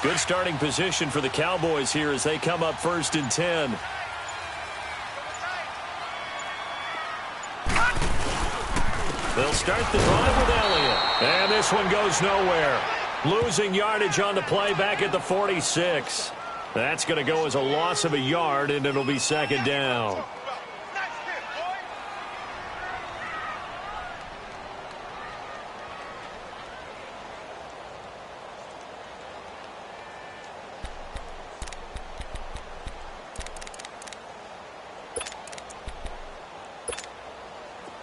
Good starting position for the Cowboys here as they come up 1st and 10. They'll start the drive with Elliott. And this one goes nowhere. Losing yardage on the play back at the 46. That's going to go as a loss of a yard, and it'll be 2nd down.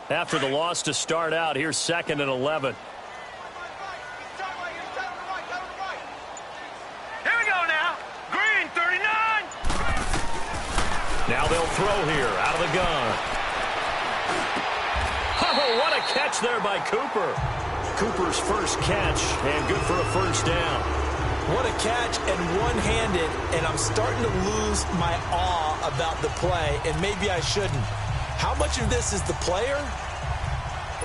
After the loss to start out, here's 2nd and 11. Here we go now. Green, 39. Now they'll throw here out of the gun. Oh, what a catch there by Cooper. Cooper's first catch, and good for a 1st down. What a catch and one-handed, and I'm starting to lose my awe about the play, and maybe I shouldn't. How much of this is the player?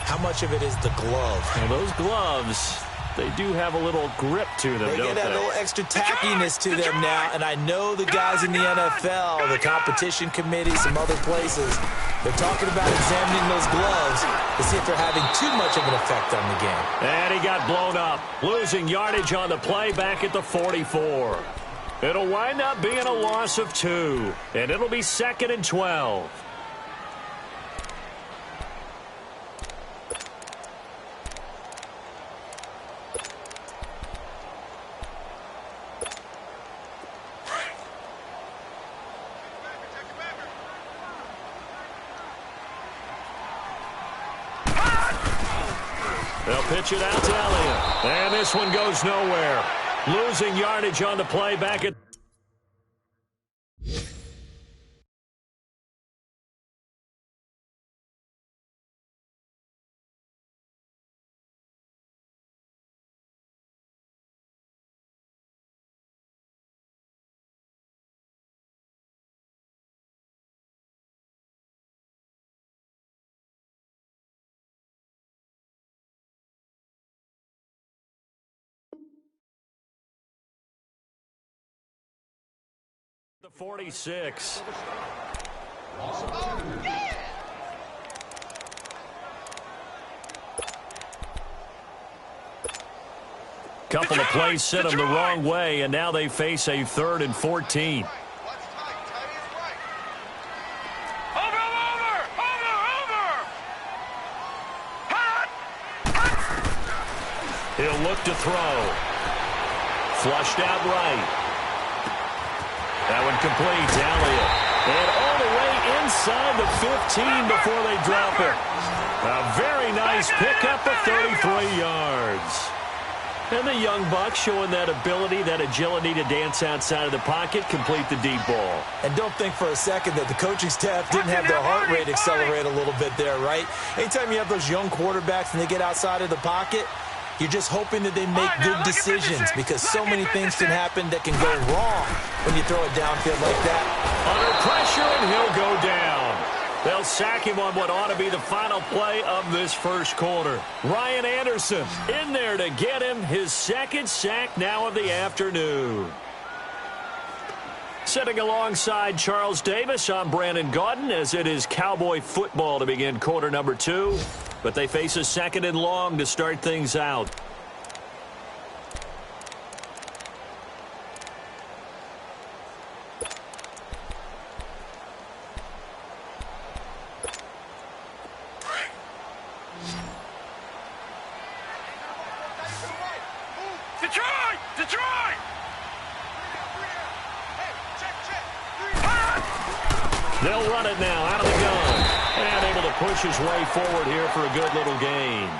How much of it is the glove? And those gloves, they do have a little grip to them, don't they? They get a little extra tackiness to them now, and I know the guys in the NFL, the competition committee, some other places, they're talking about examining those gloves to see if they're having too much of an effect on the game. And he got blown up, losing yardage on the play back at the 44. It'll wind up being a loss of 2, and it'll be 2nd and 12. They'll pitch it out to Elliott. And this one goes nowhere. Losing yardage on the play back at... the 46. Couple of plays sent them the wrong way, and now they face a 3rd and 14. He'll look to throw. Flushed out right. That one completes Elliott. And all the way inside the 15 before they drop it. A very nice pickup of 33 yards. And the young buck showing that ability, that agility to dance outside of the pocket, complete the deep ball. And don't think for a second that the coaching staff didn't have their heart rate accelerate a little bit there, right? Anytime you have those young quarterbacks and they get outside of the pocket, you're just hoping that they make good decisions because so many things can happen that can go wrong when you throw it downfield like that. Under pressure, and he'll go down. They'll sack him on what ought to be the final play of this first quarter. Ryan Anderson in there to get him his 2nd sack now of the afternoon. Sitting alongside Charles Davis, I'm Brandon Gaudin as it is Cowboy football to begin quarter number 2. But they face a 2nd and long to start things out. Detroit! They'll run it now out of the gun. And able to push his way forward here for a good little gain.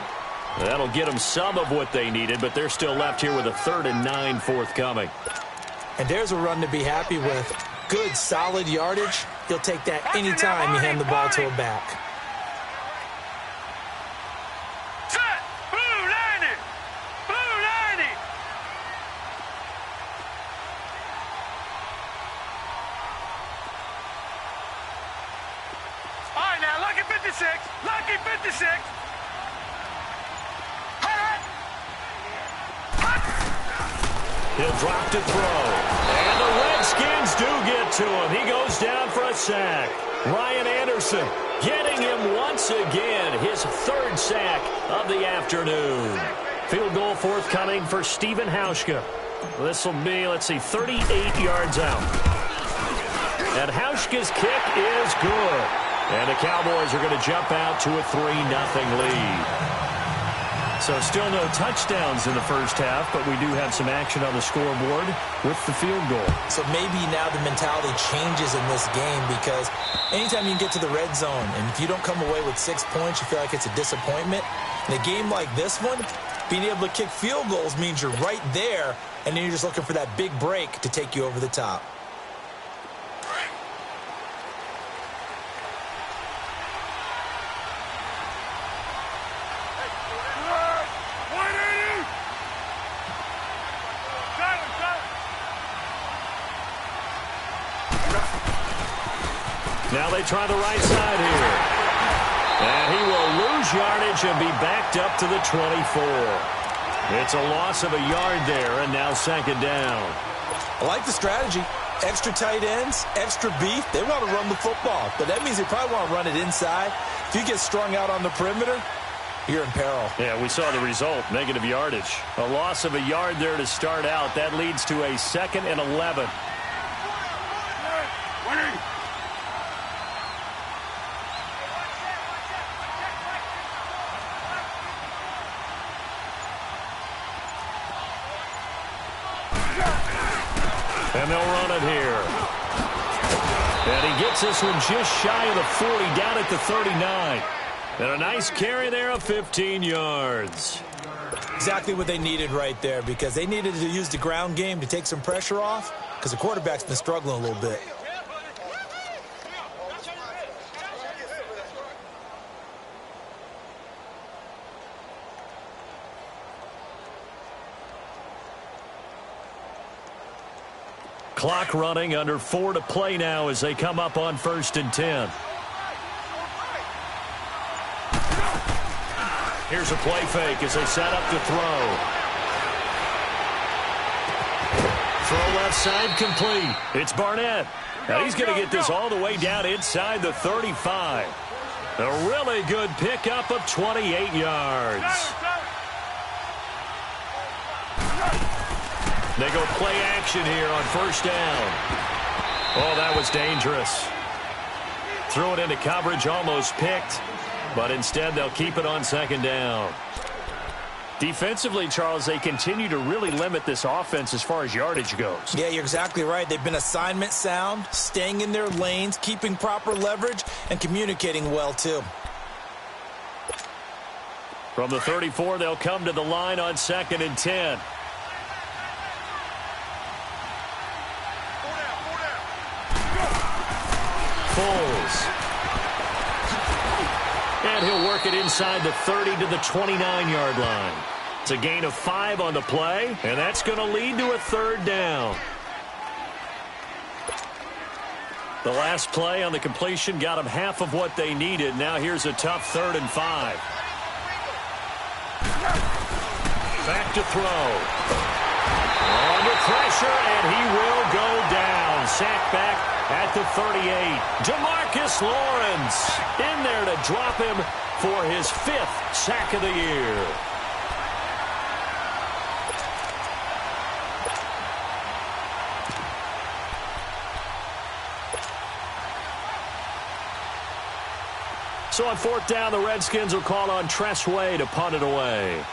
That'll get them some of what they needed, but they're still left here with a 3rd and 9 forthcoming. And there's a run to be happy with. Good, solid yardage. You'll take that anytime you hand the ball to a back. Set! Blue 90! Blue 90! All right, now, lucky 56. Lucky 56. He'll drop to throw. And the Redskins do get to him. He goes down for a sack. Ryan Anderson getting him once again, his third sack of the afternoon. Field goal forthcoming for Stephen Hauschka. This will be, 38 yards out. And Hauschka's kick is good. And the Cowboys are going to jump out to a 3-0 lead. So still no touchdowns in the first half, but we do have some action on the scoreboard with the field goal. So maybe now the mentality changes in this game because anytime you can get to the red zone, and if you don't come away with 6 points, you feel like it's a disappointment. In a game like this one, being able to kick field goals means you're right there, and then you're just looking for that big break to take you over the top. Now they try the right side here. And he will lose yardage and be backed up to the 24. It's a loss of a yard there, and now second down. I like the strategy. Extra tight ends, extra beef. They want to run the football, but that means they probably want to run it inside. If you get strung out on the perimeter, you're in peril. Yeah, we saw the result, negative yardage. A loss of a yard there to start out. That leads to a 2nd and 11. And they'll run it here. And he gets this one just shy of the 40, down at the 39. And a nice carry there of 15 yards. Exactly what they needed right there, because they needed to use the ground game to take some pressure off, because the quarterback's been struggling a little bit. Clock running, under 4 to play now as they come up on 1st and 10. Here's a play fake as they set up to throw. Throw left side complete. It's Barnett. Now he's going to get this all the way down inside the 35. A really good pickup of 28 yards. They go play action here on 1st down. Oh, that was dangerous. Threw it into coverage, almost picked. But instead, they'll keep it on 2nd down. Defensively, Charles, they continue to really limit this offense as far as yardage goes. Yeah, you're exactly right. They've been assignment sound, staying in their lanes, keeping proper leverage, and communicating well, too. From the 34, they'll come to the line on 2nd and 10. And he'll work it inside the 30 to the 29-yard line. It's a gain of 5 on the play, and that's going to lead to a 3rd down. The last play on the completion got them half of what they needed. Now here's a tough 3rd and 5. Back to throw. Under pressure, and he will go down. Sack back at the 38. DeMarcus Lawrence in there to drop him for his 5th sack of the year. So on 4th down, the Redskins will call on Tress Way to punt it away.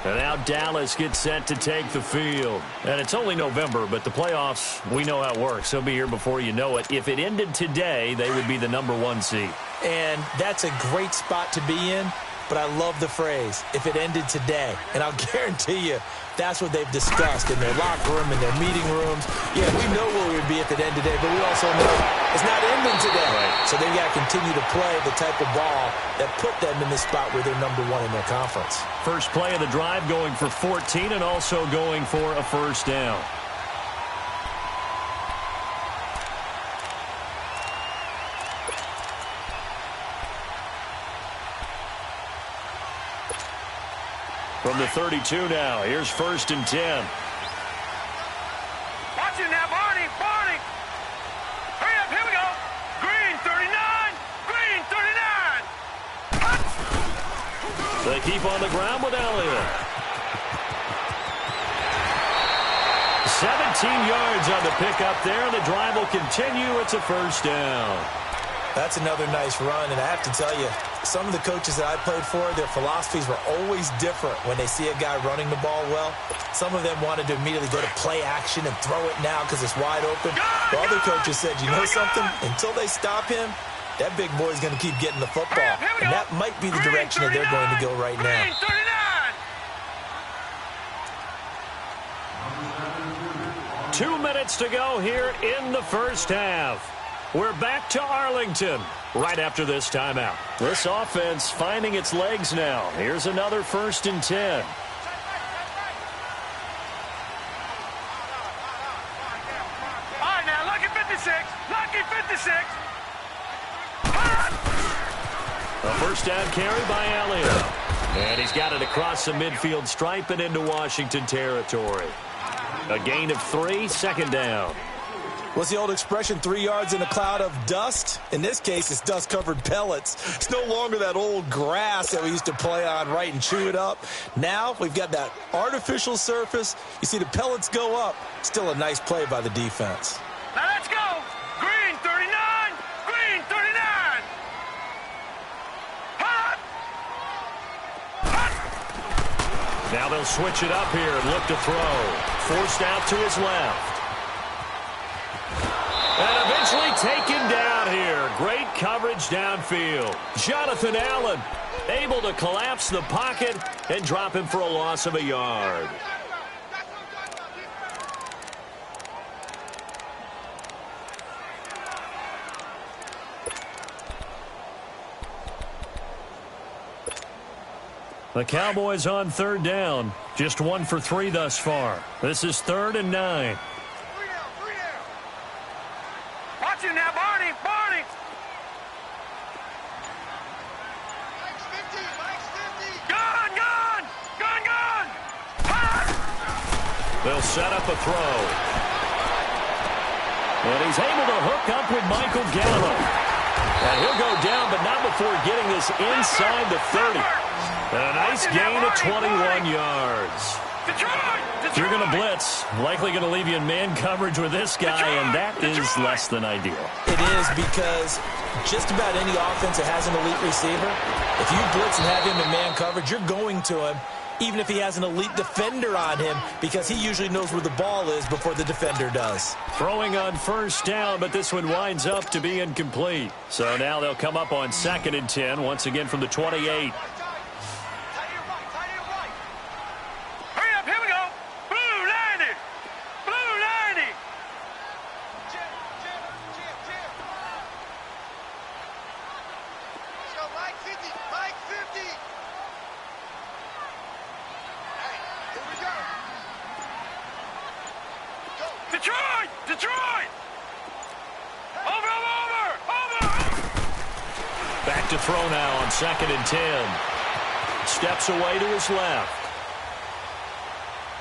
And now Dallas gets set to take the field. And it's only November, but the playoffs, we know how it works. They'll be here before you know it. If it ended today, they would be the #1 seed. And that's a great spot to be in, but I love the phrase, if it ended today. And I'll guarantee you, that's what they've discussed in their locker room, in their meeting rooms. Yeah, we know where we would be if it ended today, but we also know it's not ending today. Right. So they've got to continue to play the type of ball that put them in the spot where they're #1 in their conference. First play of the drive going for 14 and also going for a 1st down. From the 32 now, here's 1st and 10. Watch it now, Barney. Barney. Hurry up. Here we go. Green 39. Green 39. They keep on the ground with Elliott. 17 yards on the pickup there. The drive will continue. It's a 1st down. That's another nice run, and I have to tell you, some of the coaches that I played for, their philosophies were always different when they see a guy running the ball well. Some of them wanted to immediately go to play action and throw it now because it's wide open. While other coaches said, you know something? Until they stop him, that big boy's going to keep getting the football. And that might be the direction that they're going to go right now. 2 minutes to go here in the 1st half. We're back to Arlington right after this timeout. This offense finding its legs now. Here's another 1st and 10. All right, now, lucky 56. Lucky 56. A 1st down carry by Elliott. And he's got it across the midfield stripe and into Washington territory. A gain of 3, 2nd down. What's the old expression, 3 yards in a cloud of dust? In this case, it's dust-covered pellets. It's no longer that old grass that we used to play on, right, and chew it up. Now we've got that artificial surface. You see the pellets go up. Still a nice play by the defense. Now let's go. Green 39. Green 39. Hot. Hot. Now they'll switch it up here and look to throw. Forced out to his left. And eventually taken down here. Great coverage downfield. Jonathan Allen able to collapse the pocket and drop him for a loss of a yard. The Cowboys on 3rd down. Just 1 for 3 thus far. This is 3rd and 9. Watch it now, Barney. Barney. Gun, gun. Gun, gun. Hot. They'll set up a throw. And he's able to hook up with Michael Gallup. And he'll go down, but not before getting this inside the 30. And a nice gain of 21 yards. If you're going to blitz, likely going to leave you in man coverage with this guy, and that is less than ideal. It is, because just about any offense that has an elite receiver, if you blitz and have him in man coverage, you're going to him, even if he has an elite defender on him, because he usually knows where the ball is before the defender does. Throwing on 1st down, but this one winds up to be incomplete. So now they'll come up on 2nd and 10, once again from the 28. Detroit! Detroit! Over! Back to throw now on 2nd and 10. Steps away to his left.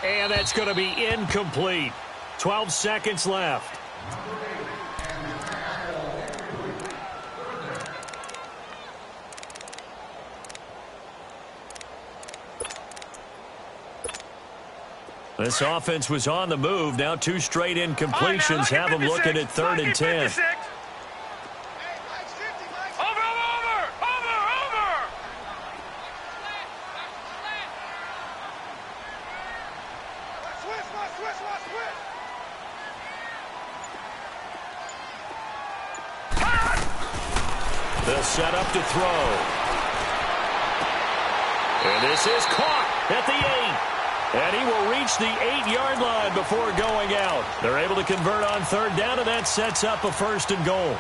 And that's going to be incomplete. 12 seconds left. This offense was on the move. Now 2 straight incompletions have them looking at 3rd and 10. They'll set up to throw. And this is caught at the 8. And he will reach the 8-yard line before going out. They're able to convert on 3rd down, and that sets up a 1st and goal.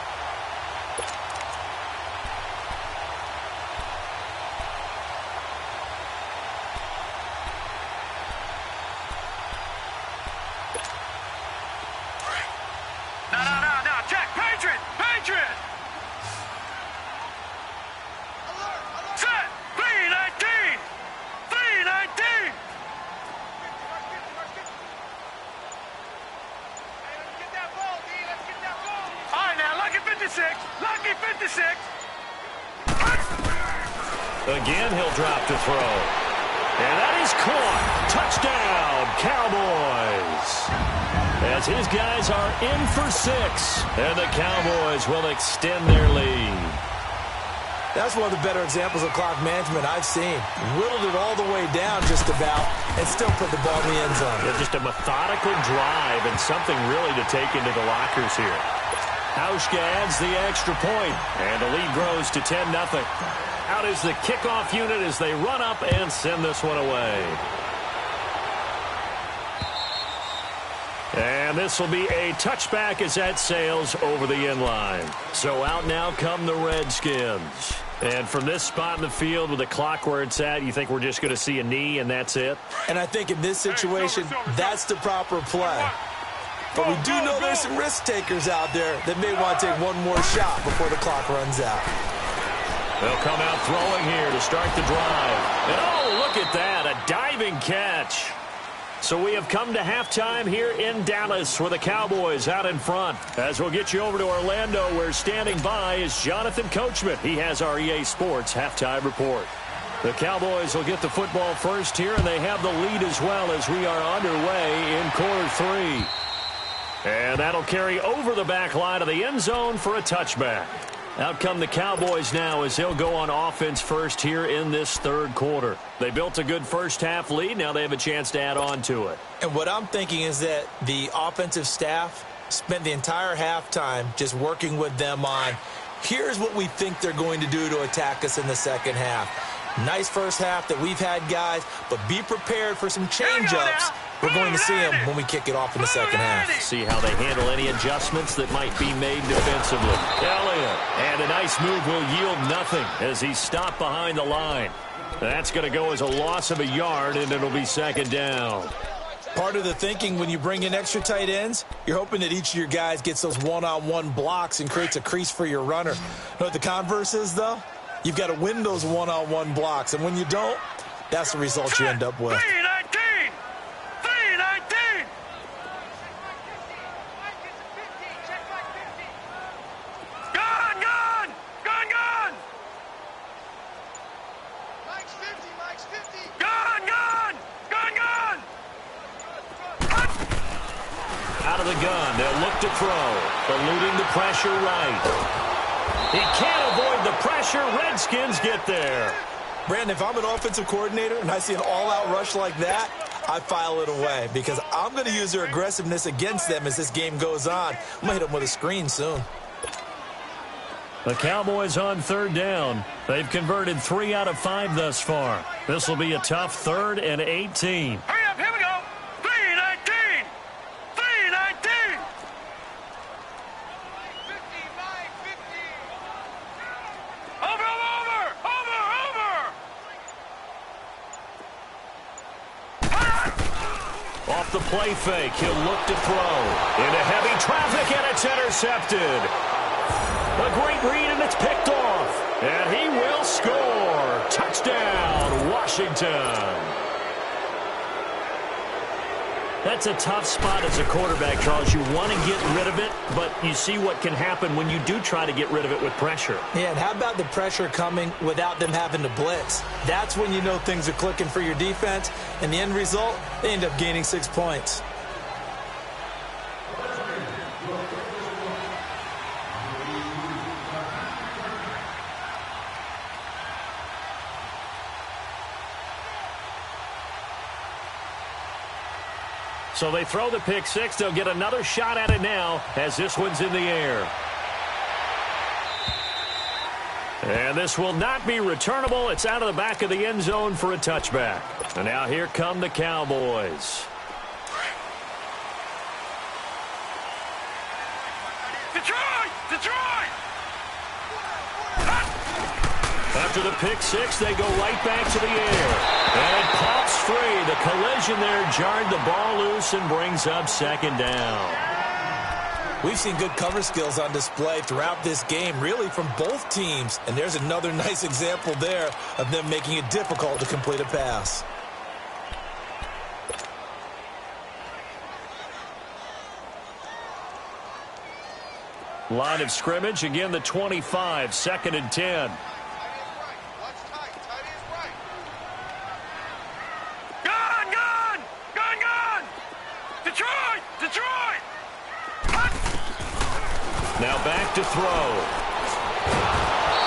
No, check. Patriot! Set! 319! Lucky 56. Again, he'll drop to throw. And that is caught. Touchdown, Cowboys. As his guys are in for 6. And the Cowboys will extend their lead. That's one of the better examples of clock management I've seen. Whittled it all the way down just about and still put the ball in the end zone. Yeah, just a methodical drive and something really to take into the lockers here. Hauschka adds the extra point, and the lead grows to 10-0. Out is the kickoff unit as they run up and send this one away. And this will be a touchback as that sails over the end line. So out now come the Redskins. And from this spot in the field with the clock where it's at, you think we're just going to see a knee and that's it? And I think in this situation, that's the proper play. But we do know there's some risk takers out there that may want to take one more shot before the clock runs out. They'll come out throwing here to start the drive. And oh, look at that, a diving catch. So we have come to halftime here in Dallas with the Cowboys out in front. As we'll get you over to Orlando, where standing by is Jonathan Coachman. He has our EA Sports halftime report. The Cowboys will get the football first here, and they have the lead as well as we are underway in quarter 3. And that'll carry over the back line of the end zone for a touchback. Out come the Cowboys now as they'll go on offense first here in this third quarter. They built a good first half lead. Now they have a chance to add on to it. And what I'm thinking is that the offensive staff spent the entire halftime just working with them on, here's what we think they're going to do to attack us in the second half. Nice first half that we've had, guys, but be prepared for some change-ups. We're going to see them when we kick it off in the second half. See how they handle any adjustments that might be made defensively. Elliott, and a nice move will yield nothing as he's stopped behind the line. That's going to go as a loss of a yard, and it'll be second down. Part of the thinking when you bring in extra tight ends, you're hoping that each of your guys gets those one-on-one blocks and creates a crease for your runner. You know what the converse is, though? You've got to win those one-on-one blocks, and when you don't, that's the result you end up with. 319! 319! Gone, gone! Gone, gone! Mike's 50, Mike's 50. Gone, gone! Gone, gone! Out of the gun, they'll look to throw. Eluding the pressure right. He can't avoid the pressure. Redskins get there. Brandon, if I'm an offensive coordinator and I see an all-out rush like that, I file it away because I'm going to use their aggressiveness against them as this game goes on. I'm going to hit them with a screen soon. The Cowboys on third down. They've converted 3 out of 5 thus far. This will be a tough 3rd and 18. Hurry up, here we go! 319! 319! Mike 50, Mike 50. Over, over, over, over! Off the play fake, he'll look to throw. Into heavy traffic, and it's intercepted. A great read, and it's picked off. And he will score. Touchdown, Washington. That's a tough spot as a quarterback, Charles. You want to get rid of it, but you see what can happen when you do try to get rid of it with pressure. Yeah, and how about the pressure coming without them having to blitz? That's when you know things are clicking for your defense, and the end result, they end up gaining 6 points. So they throw the pick six. They'll get another shot at it now as this one's in the air. And this will not be returnable. It's out of the back of the end zone for a touchback. And now here come the Cowboys. Detroit! Detroit! After the pick six, they go right back to the air. And it pops free. The collision there jarred the ball loose and brings up second down. We've seen good cover skills on display throughout this game, really from both teams. And there's another nice example there of them making it difficult to complete a pass. Line of scrimmage, again the 25, 2nd and 10. Detroit! Now back to throw.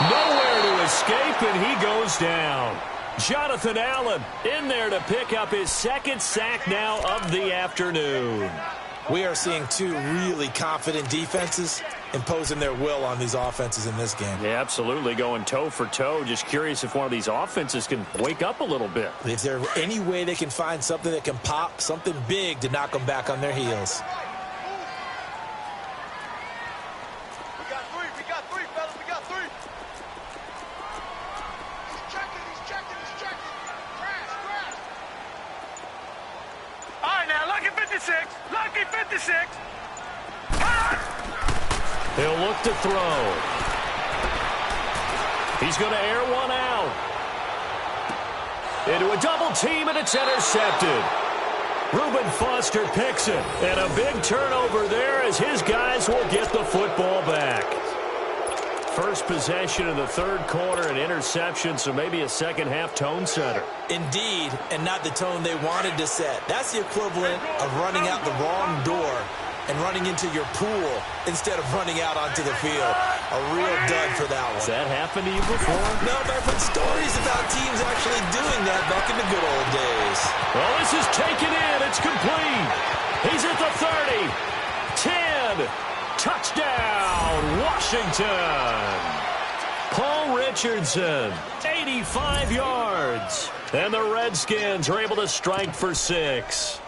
Nowhere to escape, and he goes down. Jonathan Allen in there to pick up his 2nd sack now of the afternoon. We are seeing two really confident defenses imposing their will on these offenses in this game. Yeah, absolutely, going toe for toe. Just curious if one of these offenses can wake up a little bit. Is there any way they can find something that can pop, something big to knock them back on their heels? We got three, fellas, we got three. He's checking. Crash. All right, now, lucky 56. He'll look to throw. He's going to air one out. Into a double team, and it's intercepted. Reuben Foster picks it. And a big turnover there as his guys will get the football back. First possession of the 3rd quarter, an interception, so maybe a second-half tone setter. Indeed, and not the tone they wanted to set. That's the equivalent of running out the wrong door and running into your pool instead of running out onto the field. A real dud for that one. Has that happened to you before? No, but I've heard stories about teams actually doing that back in the good old days. Well, this is taken in. It's complete. He's at the 30. 10. Touchdown, Washington. Paul Richardson, 85 yards. And the Redskins are able to strike for 6.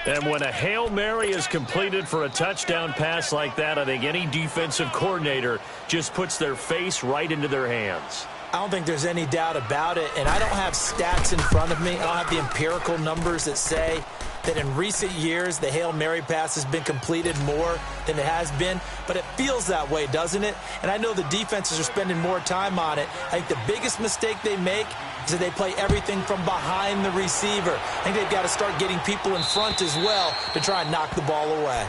And when a Hail Mary is completed for a touchdown pass like that, I think any defensive coordinator just puts their face right into their hands. I don't think there's any doubt about it, and I don't have stats in front of me. I don't have the empirical numbers that say that in recent years the Hail Mary pass has been completed more than it has been, but it feels that way, doesn't it? And I know the defenses are spending more time on it. I think the biggest mistake they make is that they play everything from behind the receiver. I think they've got to start getting people in front as well to try and knock the ball away.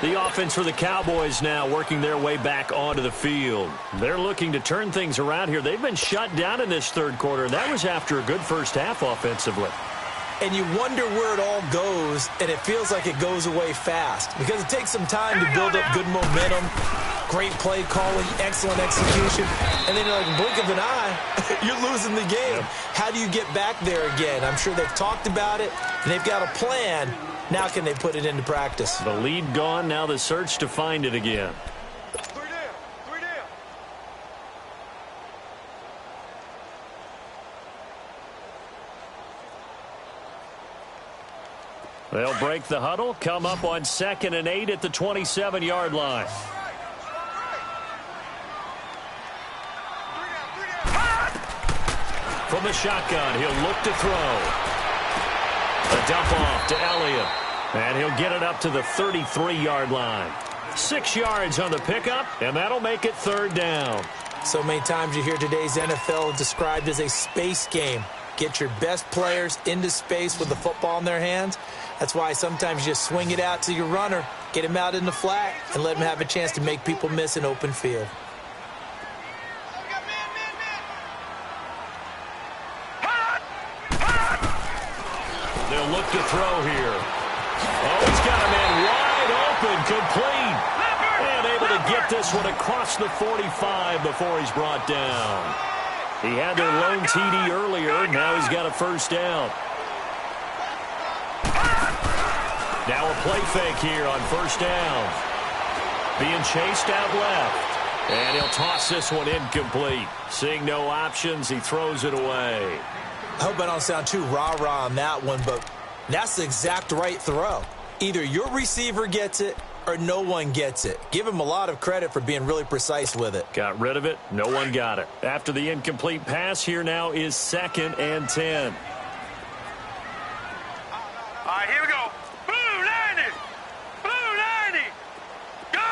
The offense for the Cowboys now working their way back onto the field. They're looking to turn things around here. They've been shut down in this 3rd quarter. That was after a good first half offensively. And you wonder where it all goes, and it feels like it goes away fast because it takes some time to build up good momentum, great play calling, excellent execution, and then like a blink of an eye, you're losing the game. Yep. How do you get back there again? I'm sure they've talked about it, and they've got a plan. Now can they put it into practice? The lead gone, now the search to find it again. Three down. They'll break the huddle, come up on 2nd and 8 at the 27-yard line. From the shotgun, he'll look to throw. A dump off to Elliott. And he'll get it up to the 33-yard line. 6 yards on the pickup, and that'll make it 3rd down. So many times you hear today's NFL described as a space game. Get your best players into space with the football in their hands. That's why sometimes you just swing it out to your runner, get him out in the flat, and let him have a chance to make people miss an open field. They'll look to throw here. Oh, he's got a man wide open, complete. And able to get this one across the 45 before he's brought down. He had their lone TD earlier. Now he's got a 1st down. Now a play fake here on 1st down. Being chased out left. And he'll toss this one incomplete. Seeing no options, he throws it away. I hope I don't sound too rah-rah on that one, but that's the exact right throw. Either your receiver gets it or no one gets it. Give him a lot of credit for being really precise with it. Got rid of it. No one got it. After the incomplete pass, here now is 2nd and 10. All right, here we go. Blue 90. Blue 90. Gun.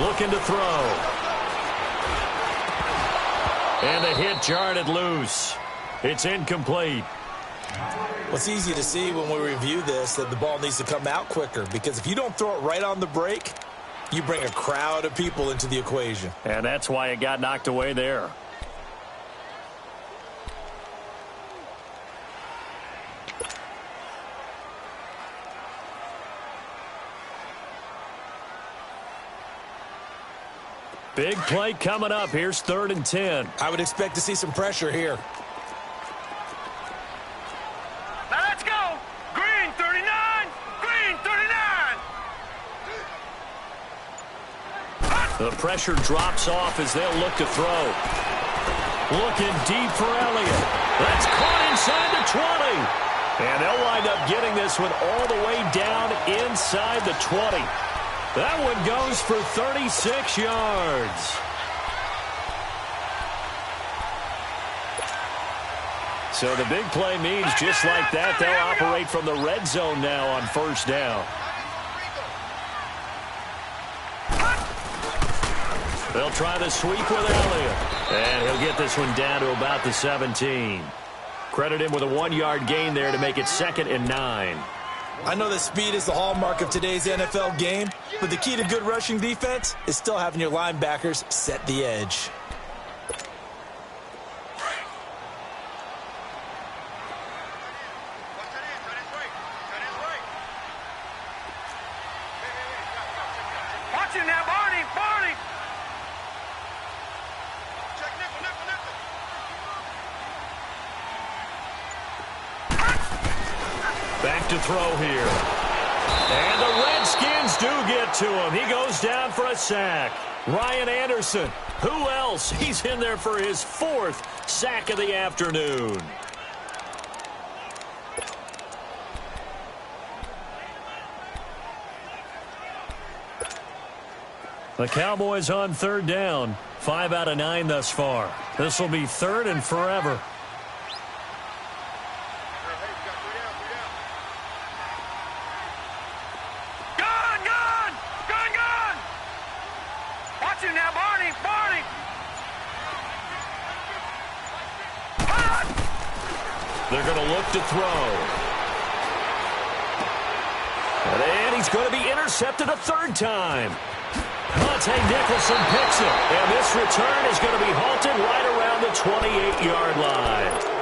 Looking to throw. And the hit jarred it loose. It's incomplete. Well, it's easy to see when we review this that the ball needs to come out quicker, because if you don't throw it right on the break, you bring a crowd of people into the equation. And that's why it got knocked away there. Big play coming up. Here's 3rd and 10. I would expect to see some pressure here. Now let's go. Green 39. Green 39. The pressure drops off as they'll look to throw. Looking deep for Elliott. That's caught inside the 20. And they'll wind up getting this one all the way down inside the 20. That one goes for 36 yards. So the big play means just like that, they'll operate from the red zone now on 1st down. They'll try the sweep with Elliott. And he'll get this one down to about the 17. Credit him with a 1-yard gain there to make it 2nd and 9. I know that speed is the hallmark of today's NFL game, but the key to good rushing defense is still having your linebackers set the edge. Watch him now, Barney. Barney. Check nickel, nickel, nickel. Back to throw here. And the Redskins do get to him. He goes down for a sack. Ryan Anderson. Who else? He's in there for his 4th sack of the afternoon. The Cowboys on 3rd down. 5 out of 9 thus far. This will be 3rd and forever. Now, Barney, Barney. They're going to look to throw. And he's going to be intercepted a 3rd time. Monte Nicholson picks it. And this return is going to be halted right around the 28-yard line.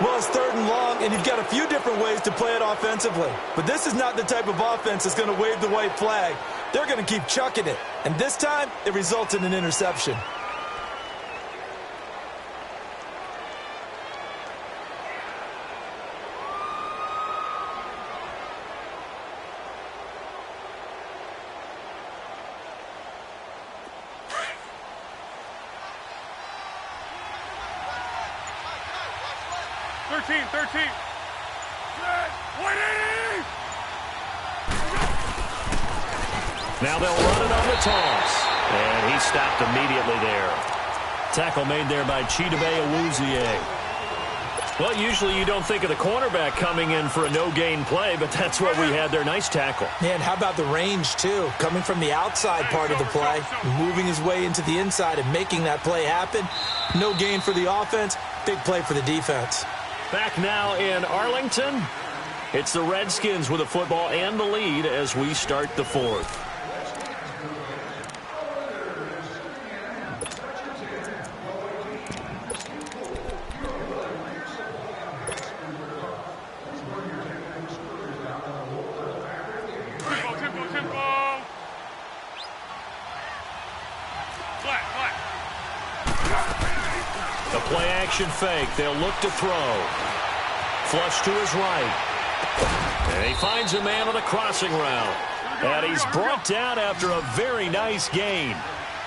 Well, it's 3rd and long, and you've got a few different ways to play it offensively. But this is not the type of offense that's going to wave the white flag. They're going to keep chucking it. And this time, it results in an interception. Now they'll run it on the toss. And he stopped immediately there. Tackle made there by Chidobe Awuzie. Well, usually you don't think of the cornerback coming in for a no-gain play, but that's what we had there. Nice tackle. Man, how about the range, too? Coming from the outside part of the play, moving his way into the inside and making that play happen. No gain for the offense, big play for the defense. Back now in Arlington. It's the Redskins with the football and the lead as we start the 4th. The play action fake. They'll look to throw. Flush to his right. And he finds a man on the crossing route. And he's brought down after a very nice gain.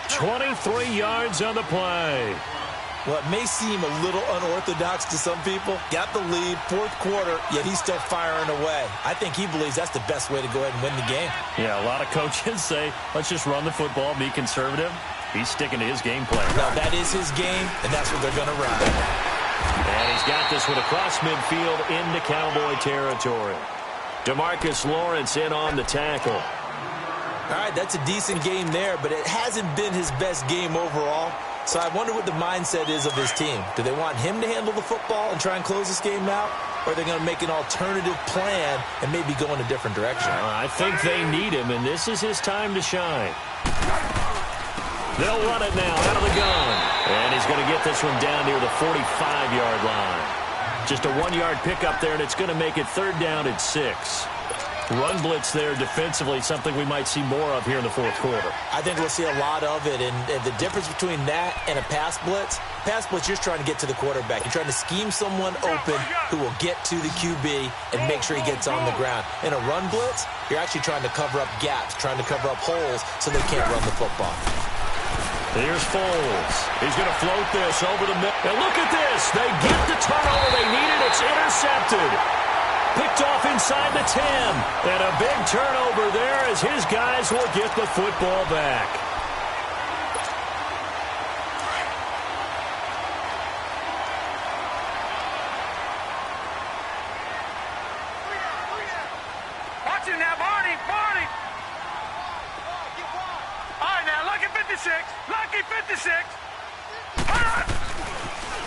23 yards on the play. Well, it may seem a little unorthodox to some people. Got the lead, 4th quarter, yet he's still firing away. I think he believes that's the best way to go ahead and win the game. Yeah, a lot of coaches say, let's just run the football, be conservative. He's sticking to his game plan. Well, that is his game, and that's what they're going to run. And he's got this one across midfield into Cowboy territory. DeMarcus Lawrence in on the tackle. All right, that's a decent game there, but it hasn't been his best game overall. So I wonder what the mindset is of his team. Do they want him to handle the football and try and close this game out? or they're going to make an alternative plan and maybe go in a different direction. I think they need him, and this is his time to shine. They'll run it now out of the gun. And he's going to get this one down near the 45-yard line. Just a 1-yard pickup there, and it's going to make it 3rd down and 6. Run blitz there defensively, something we might see more of here in the 4th quarter. I think we'll see a lot of it, and the difference between that and a pass blitz, you're trying to get to the quarterback. You're trying to scheme someone open who will get to the QB and make sure he gets on the ground. In a run blitz, you're actually trying to cover up gaps, trying to cover up holes so they can't run the football. Here's Foles. He's going to float this over the middle. And look at this. They get the turnover they needed. It's intercepted. Picked off inside the 10. And a big turnover there as his guys will get the football back. Watch it now, Barney. All right, now, lucky 56. Lucky 56.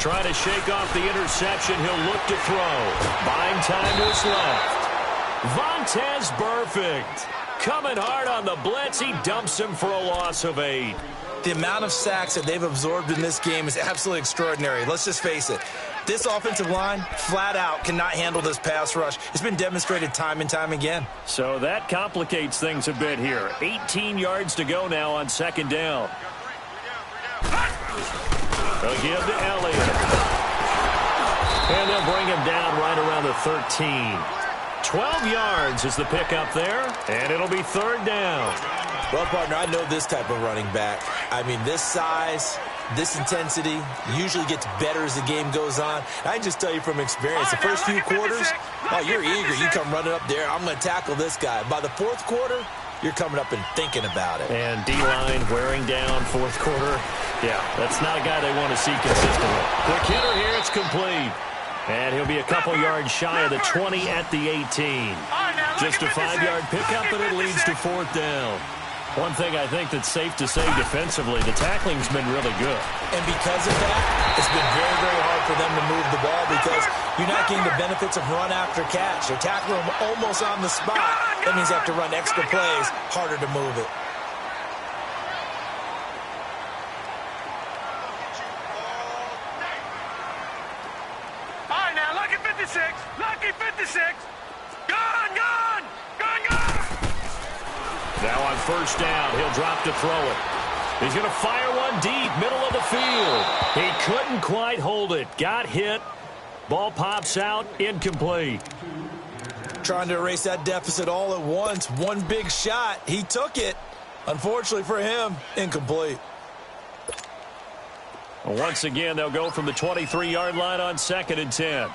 Trying to shake off the interception. He'll look to throw. Buying time to his left. Vontaze Burfict. Coming hard on the blitz. He dumps him for a loss of 8. The amount of sacks that they've absorbed in this game is absolutely extraordinary. Let's just face it. This offensive line, flat out, cannot handle this pass rush. It's been demonstrated time and time again. So that complicates things a bit here. 18 yards to go now on 2nd down. They'll give to Elliott. And they'll bring him down right around the 13. 12 yards is the pickup there, and it'll be 3rd down. Well, partner, I know this type of running back. I mean, this size, this intensity usually gets better as the game goes on. I can just tell you from experience, the first few quarters, oh, you're eager. You come running up there, I'm going to tackle this guy. By the 4th quarter, you're coming up and thinking about it. And D-line wearing down 4th quarter. Yeah, that's not a guy they want to see consistently. Quick hitter here, it's complete. And he'll be a couple yards shy of the 20 at the 18. Just a 5-yard pickup, and it leads to 4th down. One thing I think that's safe to say defensively, the tackling's been really good. And because of that, it's been very, very hard for them to move the ball because you're not getting the benefits of run after catch. They're tackling them almost on the spot. That means they have to run extra plays, harder to move it. All right, now, lucky 56. Lucky 56. Gone. Now on 1st down, he'll drop to throw it. He's going to fire one deep, middle of the field. He couldn't quite hold it. Got hit. Ball pops out, incomplete. Trying to erase that deficit all at once. One big shot. He took it. Unfortunately for him, incomplete. Once again, they'll go from the 23-yard line on 2nd and 10.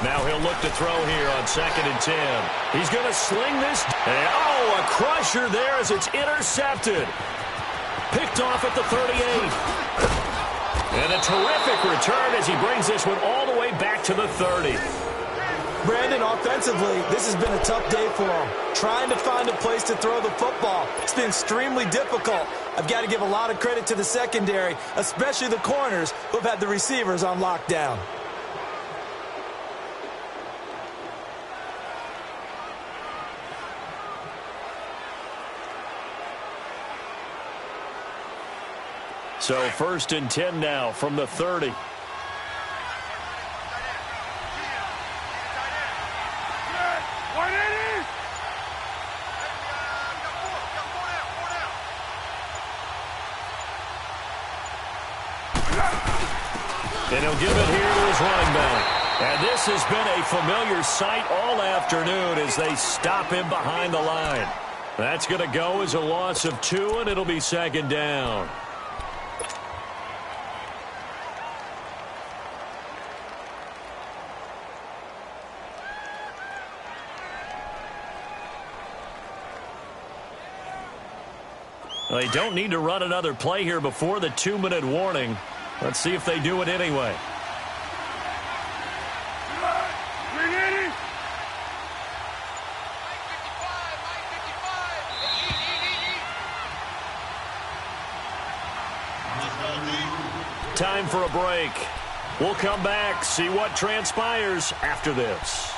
Now he'll look to throw here on 2nd and 10. He's going to sling this. And, oh, a crusher there as it's intercepted. Picked off at the 38. And a terrific return as he brings this one all the way back to the 30. Brandon, offensively, this has been a tough day for him. Trying to find a place to throw the football. It's been extremely difficult. I've got to give a lot of credit to the secondary, especially the corners who have had the receivers on lockdown. So 1st and 10 now from the 30. And he'll give it here to his running back. And this has been a familiar sight all afternoon as they stop him behind the line. That's going to go as a loss of 2, and it'll be 2nd down. They don't need to run another play here before the 2-minute warning. Let's see if they do it anyway. Time for a break. We'll come back, see what transpires after this.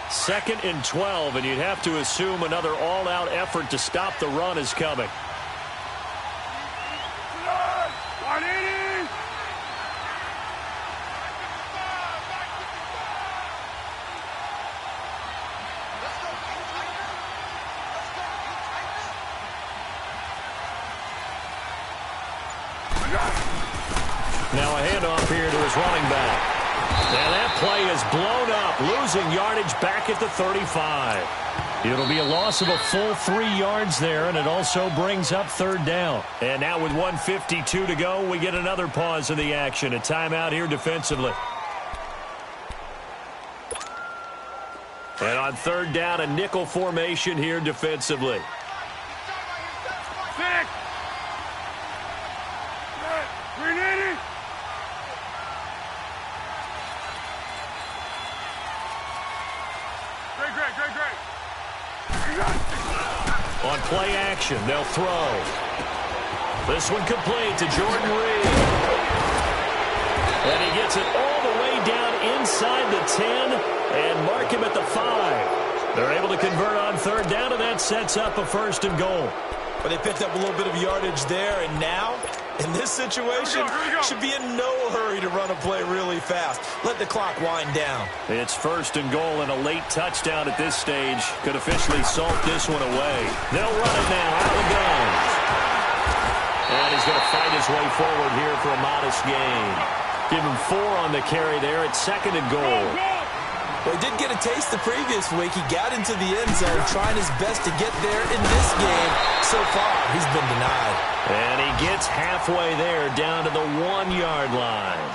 2nd and 12, and you'd have to assume another all-out effort to stop the run is coming. Now a handoff here to his running back. And that play is blown up, losing yardage back at the 35. It'll be a loss of a full 3 yards there, and it also brings up 3rd down. And now with 1:52 to go, we get another pause in the action. A timeout here defensively. And on 3rd down, a nickel formation here defensively. On play action, they'll throw. This one complete to Jordan Reed. And he gets it all the way down inside the 10 and mark him at the 5. They're able to convert on 3rd down, and that sets up a 1st and goal. But they picked up a little bit of yardage there, and now, in this situation, should be in no hurry to run a play really fast. Let the clock wind down. It's 1st and goal, and a late touchdown at this stage could officially salt this one away. They'll run it now. Out it goes. And he's going to fight his way forward here for a modest gain. Give him 4 on the carry there at 2nd and goal. Well, he did get a taste the previous week. He got into the end zone trying his best to get there in this game. So far, he's been denied. And he gets halfway there down to the 1-yard line.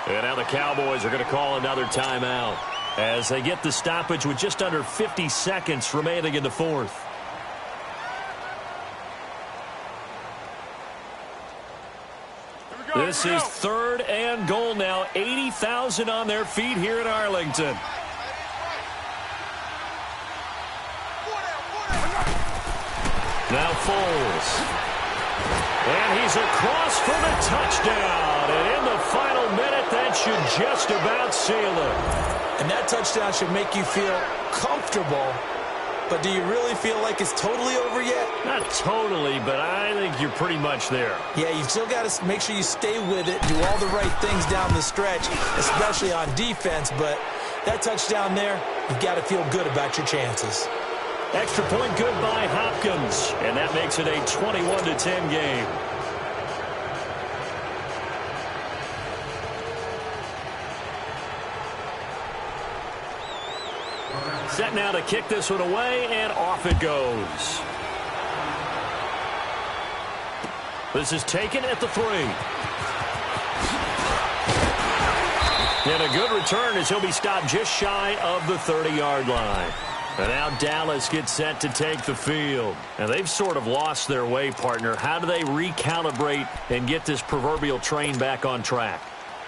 And now the Cowboys are going to call another timeout as they get the stoppage with just under 50 seconds remaining in the 4th. This is 3rd and goal now. 80,000 on their feet here in Arlington. Now Foles. And he's across for the touchdown. And in the final minute, that should just about seal it. And that touchdown should make you feel comfortable. But do you really feel like it's totally over yet? Not totally, but I think you're pretty much there. Yeah, you've still got to make sure you stay with it, do all the right things down the stretch, especially on defense. But that touchdown there, you've got to feel good about your chances. Extra point good by Hopkins, and that makes it a 21-10 game. Set now to kick this one away, and off it goes. This is taken at the 3. And a good return as he'll be stopped just shy of the 30-yard line. And now Dallas gets set to take the field. And they've sort of lost their way, partner. How do they recalibrate and get this proverbial train back on track?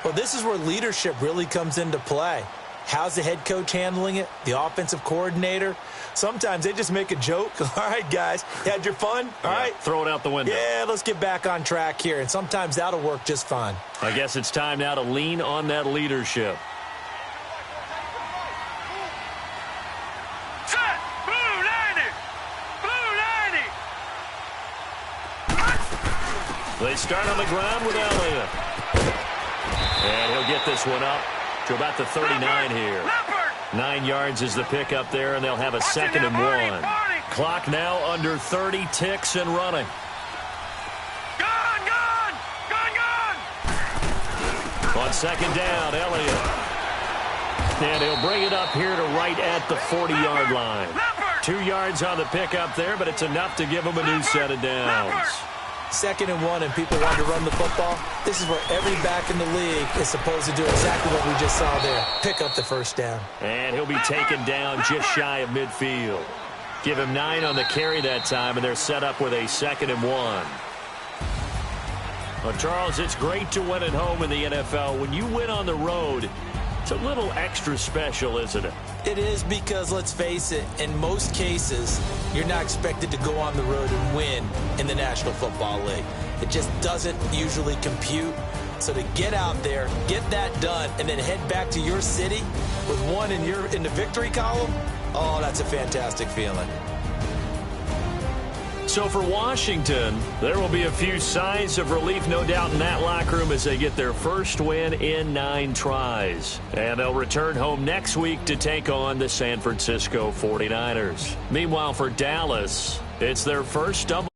Well, this is where leadership really comes into play. How's the head coach handling it? The offensive coordinator? Sometimes they just make a joke. All right, guys, you had your fun? All right. Throw it out the window. Yeah, let's get back on track here. And sometimes that'll work just fine. I guess it's time now to lean on that leadership. Set! Blue 90! Blue 90! They start on the ground with Elliott. And he'll get this one up to about the 39 here. 9 yards is the pickup there, and they'll have a 2nd and 1. Clock now under 30 ticks and running. Gone! On 2nd down, Elliott. And he'll bring it up here to right at the 40-yard line. 2 yards on the pickup there, but it's enough to give him a new set of downs. 2nd and 1, and people want to run the football. This is where every back in the league is supposed to do exactly what we just saw there. Pick up the 1st down. And he'll be taken down just shy of midfield. Give him 9 on the carry that time, and they're set up with a 2nd and 1. Well, Charles, it's great to win at home in the NFL. When you win on the road, it's a little extra special, isn't it? It is, because, let's face it, in most cases, you're not expected to go on the road and win in the National Football League. It just doesn't usually compute. So to get out there, get that done, and then head back to your city with 1 in the victory column, oh, that's a fantastic feeling. So for Washington, there will be a few signs of relief, no doubt, in that locker room as they get their first win in 9 tries. And they'll return home next week to take on the San Francisco 49ers. Meanwhile, for Dallas, it's their first double